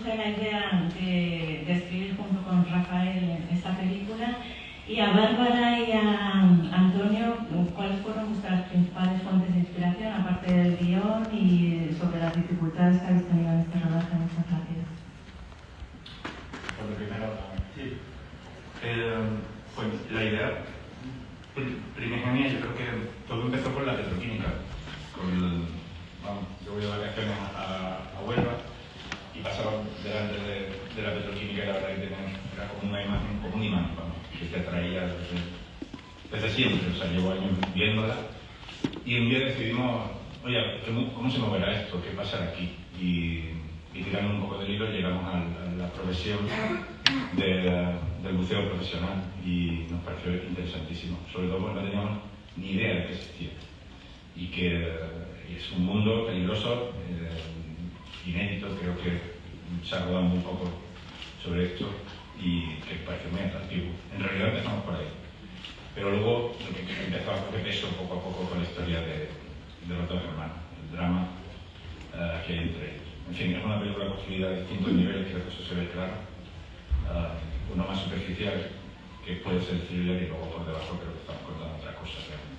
usted la idea de escribir junto con Rafael esta película. Y a Bárbara y a Antonio, ¿cuáles fueron vuestras principales fuentes de inspiración, aparte del guión y sobre las dificultades que habéis tenido en este rodaje en estas rápidas? Bueno, primero, sí. Pues la idea primigenia, yo creo que todo empezó con la petroquímica. Yo voy de vacaciones a Huelva y pasaba delante de la petroquímica y la verdad que era como una imagen, como un imán, que te atraía desde siempre. O sea, llevo años viéndola y un día decidimos, oye, ¿cómo se moverá esto? ¿Qué pasará aquí? Y tirando un poco del hilo llegamos a la profesión del buceo profesional y nos pareció interesantísimo, sobre todo porque no teníamos ni idea de que existía y que es un mundo peligroso, inédito. Creo que se ha rodado muy poco sobre esto y que parece muy atractivo. En realidad empezamos por ahí, pero luego lo que empezó a coger peso poco a poco con la historia de los dos hermanos, el drama que hay entre ellos. En fin, es una película construida a distintos niveles, creo que eso se ve claro. Uno más superficial, que puede ser thriller, y luego por debajo creo que estamos contando otra cosa realmente.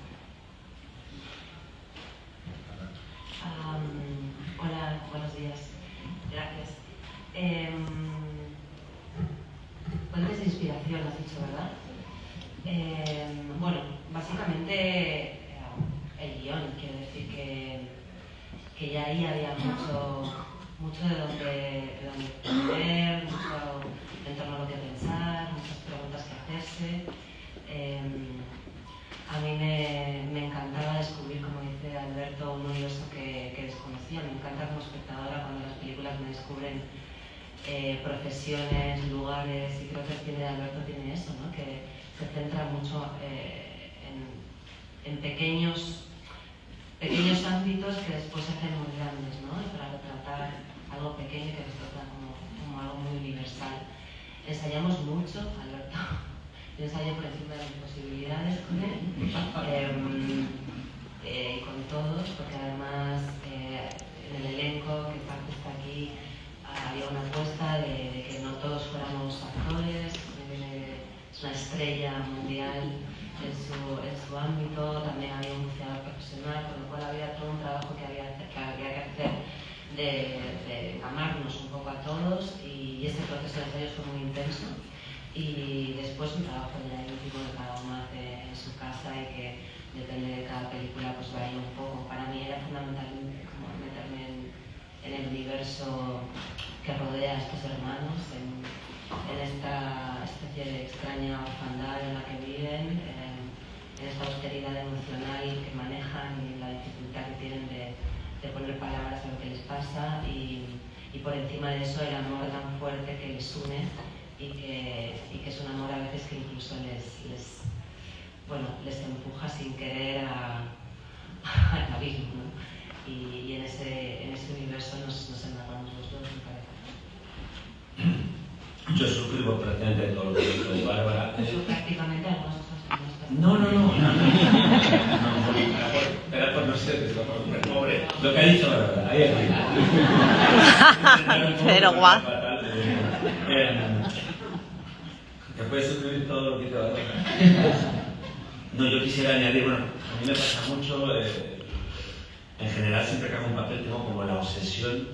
Hola, buenos días. Gracias. Fuentes de inspiración, has dicho, ¿verdad? Bueno, básicamente el guión, quiero decir que ya ahí había mucho de donde aprender, mucho en torno a lo que pensar, muchas preguntas que hacerse. A mí me encantaba descubrir, como dice Alberto, un universo que desconocía. Me encanta como espectadora cuando las películas me descubren profesiones, lugares, y creo que el cine de Alberto tiene eso, ¿no? Que se centra mucho en pequeños ámbitos que después se hacen muy grandes, ¿no? Y para retratar algo pequeño que nos trata como algo muy universal. Ensayamos mucho, Alberto. Yo ensayé por encima de mis posibilidades con él y con todos, porque además en el elenco, que parte está aquí, había una apuesta de que no todos fuéramos actores. Es una estrella mundial en su ámbito. También había un buceador profesional, con lo cual había todo un trabajo que había que hacer de amarnos un poco a todos, y ese proceso de ensayo fue muy intenso. Y después un trabajo ya íntimo de cada uno hace en su casa, y que depende de cada película pues varía un poco. Para mí era fundamental como meterme en el universo que rodea a estos hermanos, en esta especie de extraña orfandad en la que viven, en esta austeridad emocional que manejan y la dificultad que tienen de poner palabras a lo que les pasa, y por encima de eso el amor tan fuerte que les une, y que es un amor a veces que incluso les empuja sin querer al abismo, ¿no? Y en ese universo nos enamoramos los dos, me parece. Yo suscribo prácticamente todo lo que dijo de Bárbara. Eso prácticamente algunas cosas que no. Era por no ser pobre. Lo que ha dicho Bárbara, ahí Pero guau. ¿Te puedes suscribir todo lo que dice Bárbara? No, yo quisiera añadir, bueno, a mí me pasa mucho, en general siempre que hago un papel tengo como la obsesión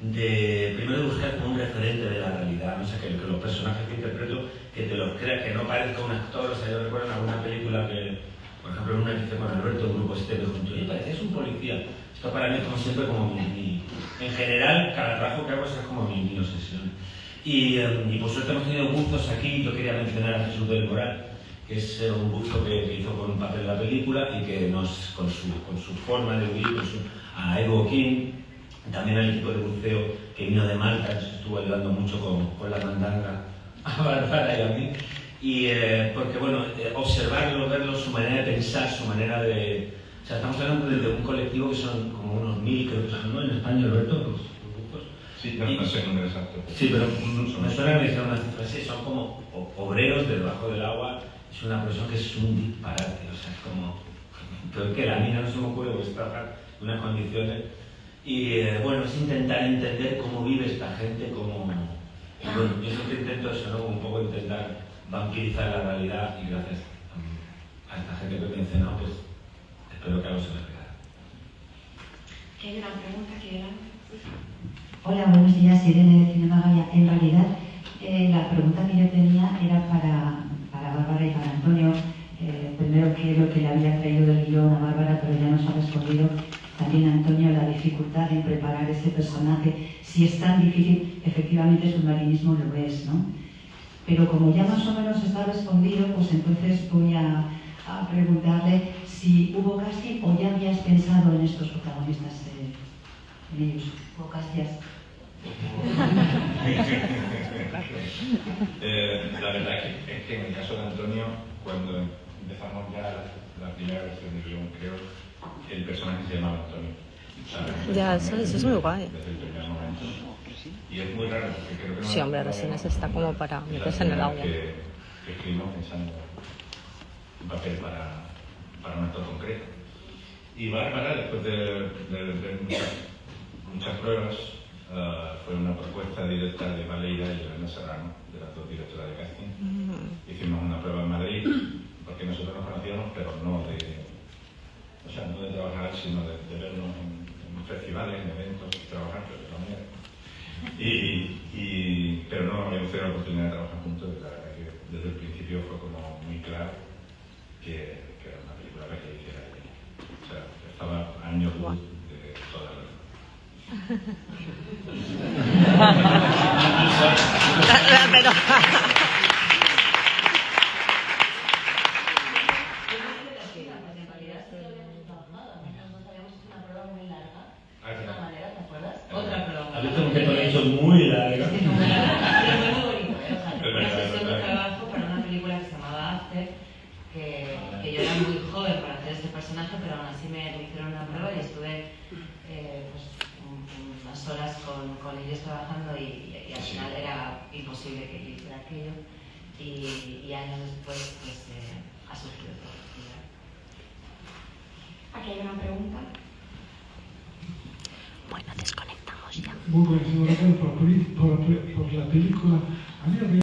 de primero buscar como un referente de la realidad, no sé, que los personajes que interpreto, que te los creas, que no parezca un actor. O sea, yo recuerdo en alguna película que, por ejemplo, en una que hice con Alberto, un grupo este, me junto, y parecías un policía. Esto para mí es como siempre como en general, cada trabajo que hago es como mi obsesión. Y por suerte hemos tenido buzos aquí. Yo quería mencionar a Jesús del Moral, que es un buzo que hizo con un papel la película y que nos, con su forma de huir, a Edu King, también al equipo de buceo que vino de Malta, nos estuvo ayudando mucho con la mandanga a Bárbara y a mí. Y porque, bueno, observarlo, verlo, su manera de pensar, su manera de... O sea, estamos hablando de un colectivo que son como unos 1000, creo que son, ¿no? En España, Alberto, los buzos. Sí, no sé el número exacto. Sí, pero me suena que me dijeron una cifra así, son como obreros debajo del agua. Es una profesión que es un disparate, o sea, es como... Creo que la mina no se me ocurre, pues trabajar en unas condiciones. Y bueno, es intentar entender cómo vive esta gente, cómo Y bueno, yo siempre intento eso, ¿no? Un poco intentar vampirizar la realidad y gracias a esta gente que he mencionado, pues espero que algo se me quede. ¿Qué hay una pregunta que era? Hola, buenos días, Irene de Cinema Gaia. En realidad, la pregunta que yo tenía era para Bárbara y para Antonio. Primero, qué es lo que le había traído del guión a Bárbara, pero ya nos ha respondido también Antonio la dificultad en preparar ese personaje. Si es tan difícil, efectivamente submarinismo lo es, ¿no? Pero como ya más o menos está respondido, pues entonces voy a preguntarle si hubo casting o ya habías pensado en estos protagonistas, en ellos. ¿Hubo casting? La verdad es que en el caso de Antonio, cuando empezamos ya la primera versión del guión, creo, el personaje se llamaba Antonio. ¿Sabes? Ya, eso es muy guay. Desde el primer momento. Y es muy raro porque creo que no. Sí, hombre, Resines está como para meterse en el agua. Que escribimos pensando un papel para un actor concreto. Y Bárbara, después de muchas pruebas, fue una propuesta directa de Valeria y Elena Serrano, de las dos directoras de casting. Hicimos una prueba en Madrid, porque nosotros nos conocíamos, pero no de trabajar, sino de vernos en festivales, en eventos, trabajar, pero de otra manera. Pero no habíamos tenido la oportunidad de trabajar juntos, y la verdad que desde el principio fue como muy claro que era una película que hiciera ella. O sea, estaba a años luz de toda la Pero... Otra prueba. ¿Has visto que te he hecho muy larga? Fue muy bonito, ¿eh? O sea, una sesión de trabajo para una película que se llamaba After, que yo era muy joven para hacer este personaje, pero aún así me hicieron una prueba y estuve pues, unas horas con ellos trabajando y al final era imposible que yo hiciera aquello. Y años después pues, ha surgido todo. Aquí hay una pregunta. Bueno, desconectamos ya. Muy buenas, enhorabuena por la película. A mí